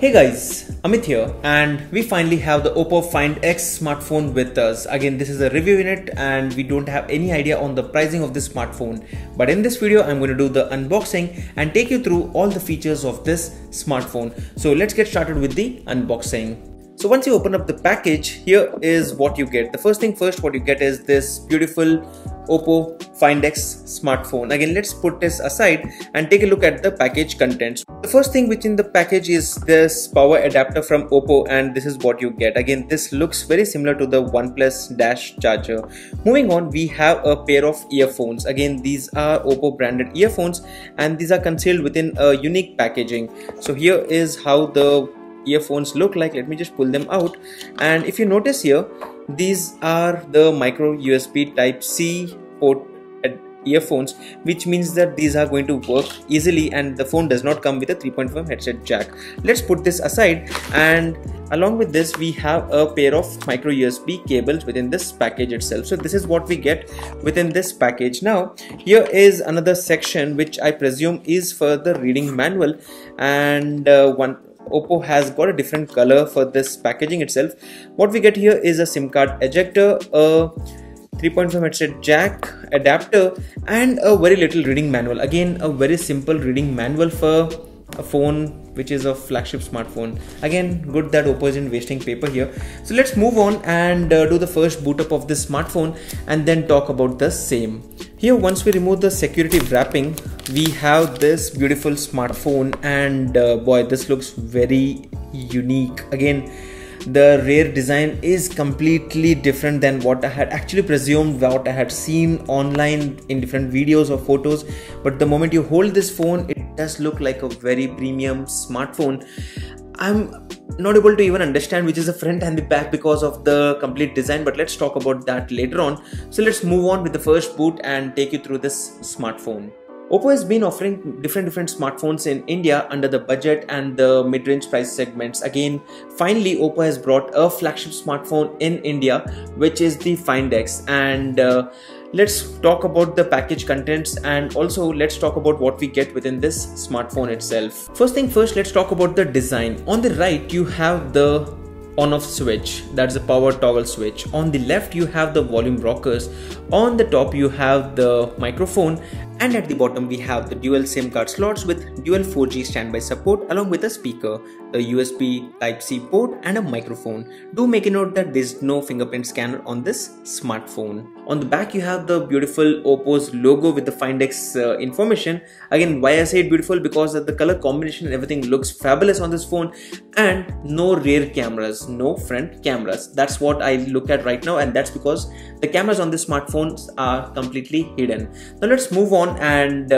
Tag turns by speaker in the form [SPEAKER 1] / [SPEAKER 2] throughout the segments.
[SPEAKER 1] Hey guys, Amit here, and we finally have the OPPO Find X smartphone with us. Again, this is a review unit and we don't have any idea on the pricing of this smartphone. But in this video, I'm going to do the unboxing and take you through all the features of this smartphone. So let's get started with the unboxing. So once you open up the package, here is what you get. The first thing first, what you get is this beautiful OPPO Find X smartphone. Again, let's put this aside and take a look at the package contents. The first thing which in the package is this power adapter from OPPO, and this is what you get. Again, this looks very similar to the OnePlus Dash charger. Moving on, we have a pair of earphones. Again, these are OPPO branded earphones and these are concealed within a unique packaging. So here is how the earphones look like. Let me just pull them out, and if you notice here, these are the micro USB type C port earphones, which means that these are going to work easily and the phone does not come with a 3.5 headset jack. Let's put this aside, and along with this we have a pair of micro USB cables within this package itself. So this is what we get within this package. Now here is another section which I presume is for the reading manual, and OPPO has got a different color for this packaging itself. What we get here is a SIM card ejector, a 3.5 headset jack adapter, and a very little reading manual. Again, a very simple reading manual for a phone which is a flagship smartphone. Again, good that OPPO isn't wasting paper here. So let's move on and do the first boot up of this smartphone and then talk about the same. Here, once we remove the security wrapping, we have this beautiful smartphone, and boy, this looks very unique. Again, the rear design is completely different than what I had actually presumed, what I had seen online in different videos or photos. But the moment you hold this phone, it does look like a very premium smartphone. I'm not able to even understand which is the front and the back because of the complete design, but let's talk about that later on. So let's move on with the first boot and take you through this smartphone. OPPO has been offering different smartphones in India under the budget and the mid-range price segments. Again, finally OPPO has brought a flagship smartphone in India, which is the Find X, and let's talk about the package contents, and also let's talk about what we get within this smartphone itself. First thing first, let's talk about the design. On the right you have the on-off switch, that's the power toggle switch. On the left you have the volume rockers. On the top you have the microphone, and at the bottom we have the dual SIM card slots with dual 4G standby support along with a speaker, the USB Type-C port, and a microphone. Do make a note that there is no fingerprint scanner on this smartphone. On the back you have the beautiful OPPO's logo with the Find X information. Again, why I say it beautiful, because the color combination and everything looks fabulous on this phone, and no rear cameras, no front cameras. That's what I look at right now, and that's because the cameras on this smartphones are completely hidden. Now let's move on and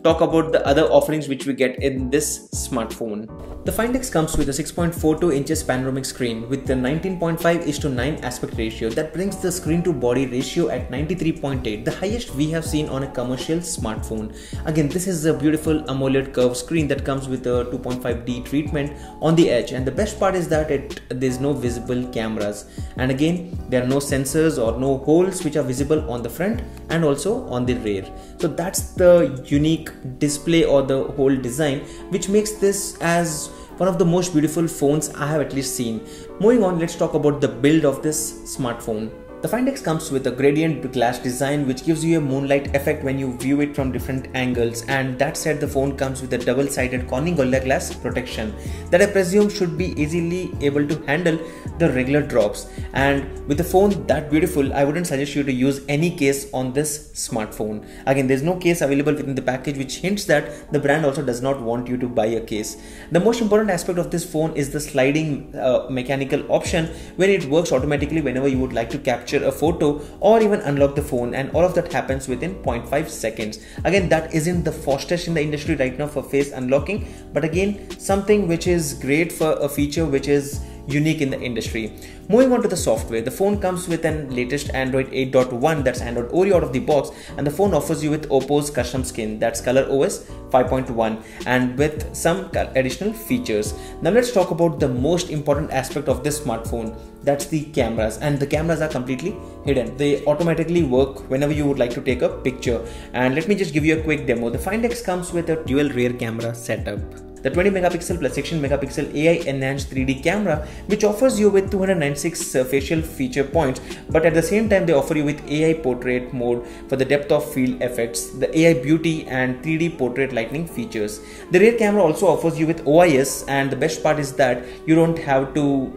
[SPEAKER 1] talk about the other offerings which we get in this smartphone. The Find X comes with a 6.42 inches panoramic screen with the 19.5:9 aspect ratio. That brings the screen to body ratio at 93.8, the highest we have seen on a commercial smartphone. Again, this is a beautiful AMOLED curved screen that comes with a 2.5D treatment on the edge, and the best part is that there's no visible cameras, and again there are no sensors or no holes which are visible on the front and also on the rear. So that's the unique display or the whole design which makes this as one of the most beautiful phones I have at least seen. Moving on, let's talk about the build of this smartphone. The Find X comes with a gradient glass design which gives you a moonlight effect when you view it from different angles, and that said, the phone comes with a double-sided Corning Gorilla Glass protection that I presume should be easily able to handle the regular drops. And with a phone that beautiful, I wouldn't suggest you to use any case on this smartphone. Again, there's no case available within the package, which hints that the brand also does not want you to buy a case. The most important aspect of this phone is the sliding mechanical option, where it works automatically whenever you would like to capture a photo or even unlock the phone, and all of that happens within 0.5 seconds. Again, that isn't the fastest in the industry right now for face unlocking, but again, something which is great for a feature which is unique in the industry. Moving on to the software, the phone comes with an latest Android 8.1, that's Android Oreo out of the box, and the phone offers you with OPPO's custom skin, that's ColorOS 5.1, and with some additional features. Now let's talk about the most important aspect of this smartphone, that's the cameras, and the cameras are completely hidden. They automatically work whenever you would like to take a picture, and let me just give you a quick demo. The Find X comes with a dual rear camera setup. the 20 megapixel plus 16 megapixel AI enhanced 3D camera, which offers you with 296 facial feature points, but at the same time they offer you with AI portrait mode for the depth of field effects, the AI beauty and 3D portrait lighting features. The rear camera also offers you with OIS, and the best part is that you don't have to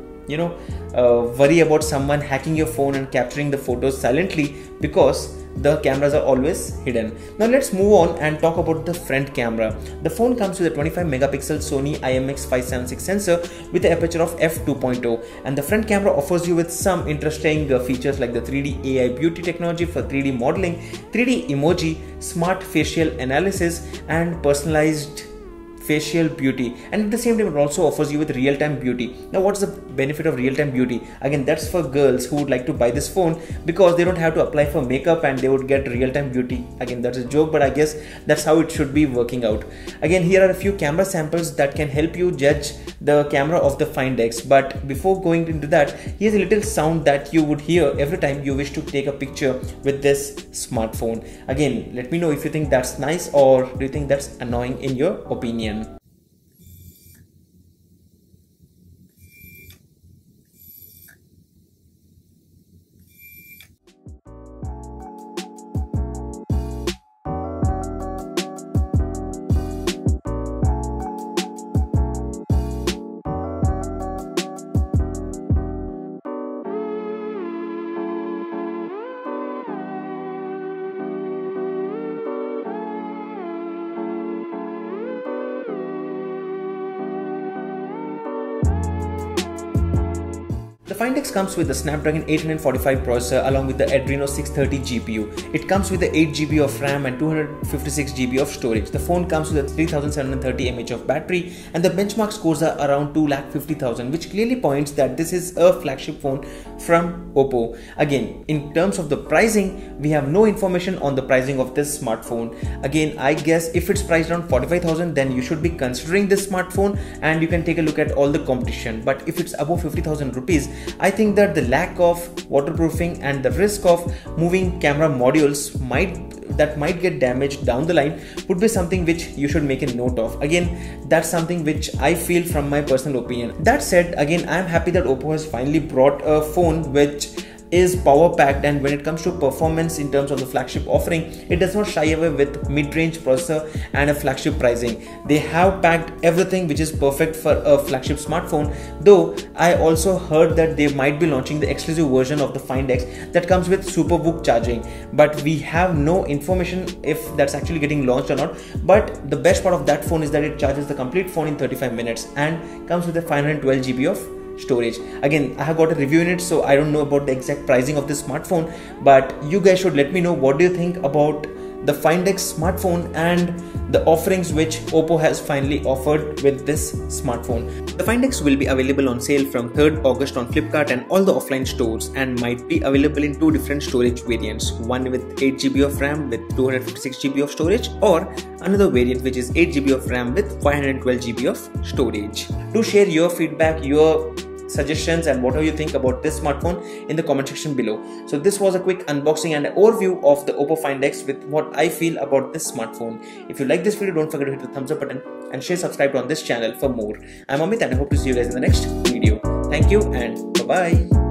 [SPEAKER 1] worry about someone hacking your phone and capturing the photos silently, because the cameras are always hidden. Now let's move on and talk about the front camera. The phone comes with a 25 megapixel Sony IMX576 sensor with an aperture of f2.0, and the front camera offers you with some interesting features like the 3D AI beauty technology for 3D modeling, 3D emoji, smart facial analysis and personalized facial beauty, and at the same time it also offers you with real-time beauty. Now what's the benefit of real-time beauty? Again, that's for girls who would like to buy this phone because they don't have to apply for makeup and they would get real-time beauty. Again, that's a joke, but I guess that's how it should be working out. Again, here are a few camera samples that can help you judge the camera of the Find X, but before going into that, here's a little sound that you would hear every time you wish to take a picture with this smartphone. Again, let me know if you think that's nice or do you think that's annoying in your opinion. The Find X comes with the Snapdragon 845 processor along with the Adreno 630 GPU. It comes with the 8 GB of RAM and 256 GB of storage. The phone comes with a 3730 mAh of battery, and the benchmark scores are around 250,000, which clearly points that this is a flagship phone from OPPO. Again, in terms of the pricing, we have no information on the pricing of this smartphone. Again, I guess if it's priced around 45,000, then you should be considering this smartphone and you can take a look at all the competition. But if it's above 50,000 rupees, I think that the lack of waterproofing and the risk of moving camera modules might get damaged down the line would be something which you should make a note of. Again, that's something which I feel from my personal opinion. That said, again, I'm happy that OPPO has finally brought a phone which is power packed, and when it comes to performance in terms of the flagship offering, it does not shy away with mid-range processor and a flagship pricing. They have packed everything which is perfect for a flagship smartphone, though I also heard that they might be launching the exclusive version of the Find X that comes with Superbook charging, but we have no information if that's actually getting launched or not. But the best part of that phone is that it charges the complete phone in 35 minutes and comes with a 512 GB of storage. Again, I have got a review in it, so I don't know about the exact pricing of this smartphone, but you guys should let me know what do you think about the Find X smartphone and the offerings which OPPO has finally offered with this smartphone. The Find X will be available on sale from 3rd August on Flipkart and all the offline stores, and might be available in two different storage variants, one with 8 GB of RAM with 256 GB of storage, or another variant which is 8 GB of RAM with 512 GB of storage. Do share your feedback, your suggestions and whatever you think about this smartphone in the comment section below. So this was a quick unboxing and an overview of the OPPO Find X with what I feel about this smartphone. If you like this video, don't forget to hit the thumbs up button and share subscribe on this channel for more. I'm Amit and I hope to see you guys in the next video. Thank you and bye bye.